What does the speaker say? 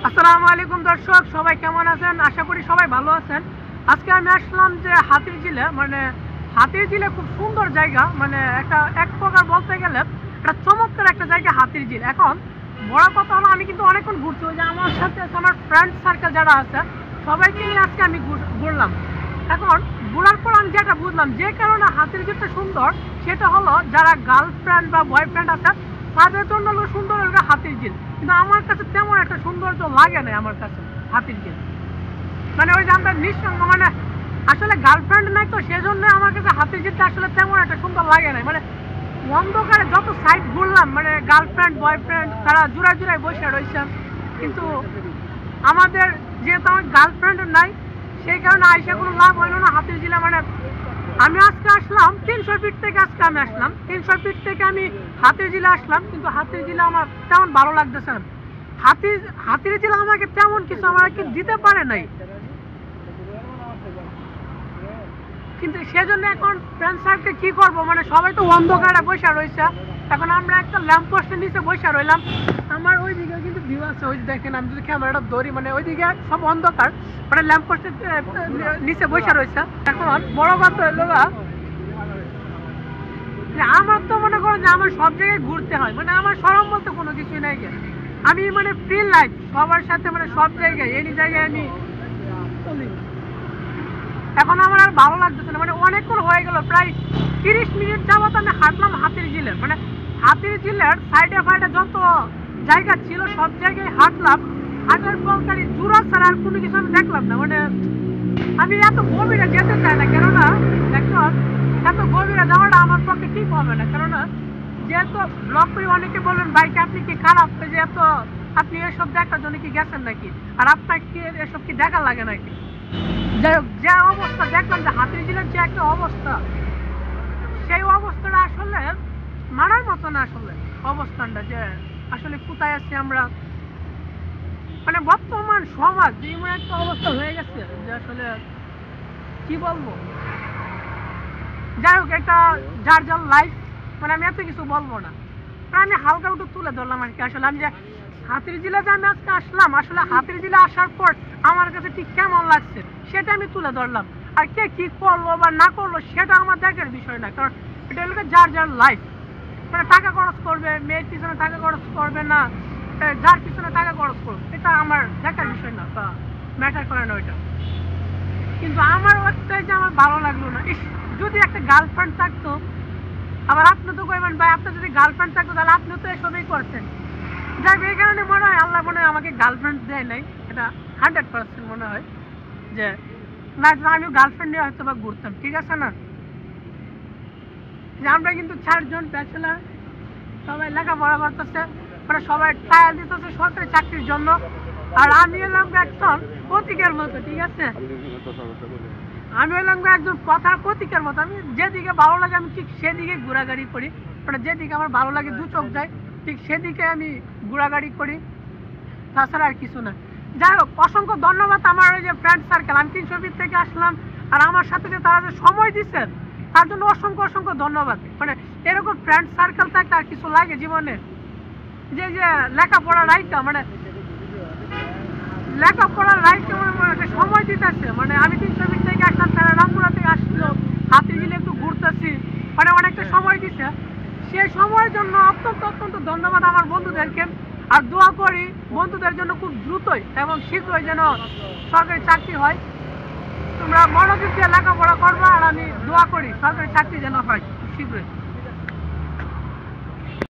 আসসালামু আলাইকুম দর্শক, সবাই কেমন আছেন? আশা করি সবাই ভালো আছেন। আজকে আমি আসলাম যে হাতিরঝিলে, হাতিরঝিলে খুব সুন্দর জায়গা, একটা এক প্রকার বলতে গেলে একটা চমৎকার একটা জায়গা হাতিরঝিল। এখন বড় কথা হলো আমি কিন্তু অনেকক্ষণ ঘুরছি, ওই যে আমার সাথে আমার ফ্রেন্ড সার্কেল যারা আছে সবাইকে নিয়ে আজকে আমি ঘুরলাম। এখন ঘোরার পর আমি যেটা বুঝলাম যে কারণে হাতিরঝিলটা সুন্দর সেটা হলো যারা গার্লফ্রেন্ড বা বয়ফ্রেন্ড আছে তাদের জন্য হলো সুন্দর একটা হাতিরঝিল। কিন্তু আমার কাছে তেমন একটা সৌন্দর্য লাগে না আমার কাছে হাতিরঝিল। ওই যে আমরা নিঃসঙ্গ, আসলে গার্লফ্রেন্ড নাই তো সেজন্য আমার কাছে হাতিরঝিলটা আসলে তেমন একটা সুন্দর লাগে না। অন্ধকারে যত সাইড ঘুরলাম, গার্লফ্রেন্ড বয়ফ্রেন্ড তারা জোড়ায় জোড়ায় বসে রয়েছে, কিন্তু আমাদের যেহেতু আমার গার্লফ্রেন্ড নাই সেই কারণে আইসা কোনো লাভ হইলো না হাতিরঝিলে। আমি আজকে আসলাম 300 ফিট থেকে, আমি আসলাম 300 ফিট থেকে আমি হাতিরঝিলে আসলাম, কিন্তু হাতিরঝিলে আমার তেমন ভালো লাগতেছে না। হাতিরঝিলে আমাকে তেমন কিছু আমাকে দিতে পারে নাই, কিন্তু সেজন্য এখন ফ্রেন্ড সার্কেল কি করবো, সবাই তো অন্ধকারে বসে রয়েছে। এখন আমরা একটা ল্যাম্প পোস্টের নিচে বসে রইলাম। আমার ওই দিকে কিন্তু ভিউ আছে, ওই দেখেন আমি যদি ক্যামেরাটা ধরি, ওইদিকে সব অন্ধকার, ল্যাম্প পোস্টের নিচে বসে রয়েছে। এখন বড় কথা হলো আমার তো মনে করো যে আমার সব জায়গায় ঘুরতে হয়, আমার শরম বলতে কোনো কিছুই নাই। আমি ফ্রি লাইফ সবার সাথে, সব জায়গায় এনি জায়গায় আমি চলি। এখন আমার আর ভালো লাগতেছে না, অনেকক্ষণ হয়ে গেল, প্রায় 30 মিনিট যাবত আমি হাঁটলাম হাতিরঝিলে। হাতিরঝিলের সাইডে ফাইডে যত জায়গা ছিল সব জায়গায় হাঁটলাম, হাঁটার পরকারি জোড়া ছাড়া আর কোনো কিছু আমি দেখলাম না। আমি এত গভীরে যেতে চাই না, কেননা দেখো এত গভীরে যাওয়াটা আমার পক্ষে ঠিক হবে না। কেননা যেহেতু ব্লগ করি অনেকে বলবেন ভাইকে আপনি কি খারাপ, যে এত আপনি এসব দেখার জন্য কি গেছেন নাকি, আর আপনার কি এসব কি দেখা লাগে নাকি? যাই হোক, যে অবস্থা দেখলাম যে হাতিরঝিলের যে একটা অবস্থা, সেই অবস্থাটা আসলে মানার মতো না। আসলে অবস্থানটা যে আসলে কোথায় আছি আমরা, বর্তমান সমাজ এমন একটা অবস্থা হয়ে গেছে যে আসলে কি বলবো। যাই হোক, এটা যার যার লাইফ, আমি এত কিছু বলবো না। আমি হালকা একটু তুলে ধরলাম আর কি। আসলে আমি যে হাতিরঝিলে যে আমি আজকে আসলাম, আসলে হাতিরঝিলে আসার পর আমার কাছে ঠিক কেমন লাগছে সেটা আমি তুলে ধরলাম। আর কে কি করলো বা না করলো সেটা আমার দেখার বিষয় না, কারণ এটা হলো যার যার লাইফ। টাকা খরচ করবে, মেয়ের পিছনে টাকা খরচ করবে না, যার পিছনে টাকা খরচ করবে, এটা আমার দেখার বিষয় না বা ম্যাটার করে না ওইটা। কিন্তু আমার ওইটাই যে আমার ভালো লাগলো না। যদি একটা গার্লফ্রেন্ড থাকতো, আবার আপনি তো কইবেন ভাই আপনার যদি গার্লফ্রেন্ড থাকতো তাহলে আপনি তো এসবই করতেন। যাই এই কারণে মনে হয় আল্লাহ মনে হয় আমাকে গার্লফ্রেন্ড দেয় নাই, এটা 100% মনে হয় যে না, আমি গার্লফ্রেন্ড নিয়ে হয়তো বা ঘুরতাম। ঠিক আছে না, যে আমরা কিন্তু 4 জন ব্যাচেলার, সবাই লেখাপড়া করতেছে, সবাই ট্রায়াল দিতেছে সরকারি চাকরির জন্য, আর আমি এলাম একজন প্রতীকের মতো। ঠিক আছে, আমি হলাম একজন কথার প্রতীকের মতো। আমি যেদিকে ভালো লাগে আমি ঠিক সেদিকে ঘোরাঘুরি করি, যেদিকে আমার ভালো লাগে দু চোখ যায় ঠিক সেদিকে আমি ঘোরাঘুরি করি, তাছাড়া আর কিছু না। যাই হোক, অসংখ্য ধন্যবাদ আমার ওই যে ফ্রেন্ড সার্কেল, আমি 300 ফিট থেকে আসলাম আর আমার সাথে যে তারা যে সময় দিচ্ছেন তার জন্য অসংখ্য অসংখ্য ধন্যবাদ। এরকম ফ্রেন্ড সার্কেল থাকতে আর কিছু লাগে জীবনে, যে লেখাপড়ার রাইটা, লেখাপড়ার রাইটে সময় দিতেছে। আমি 300 ফিট থেকে আসলাম, তারা রামপুরা থেকে আসলো, হাতিরঝিলে একটু ঘুরতেছি, অনেকটা সময় দিচ্ছে। সেই সময়ের জন্য অত্যন্ত অত্যন্ত ধন্যবাদ আমার বন্ধুদেরকে। আর দোয়া করি বন্ধুদের জন্য খুব দ্রুতই এবং শীঘ্রই যেন সরকারি চাকরি হয়। তোমরা মনোযোগ দিয়ে লেখাপড়া করবা, আর আমি দোয়া করি সরকারি চাকরি যেন হয় খুব শীঘ্রই।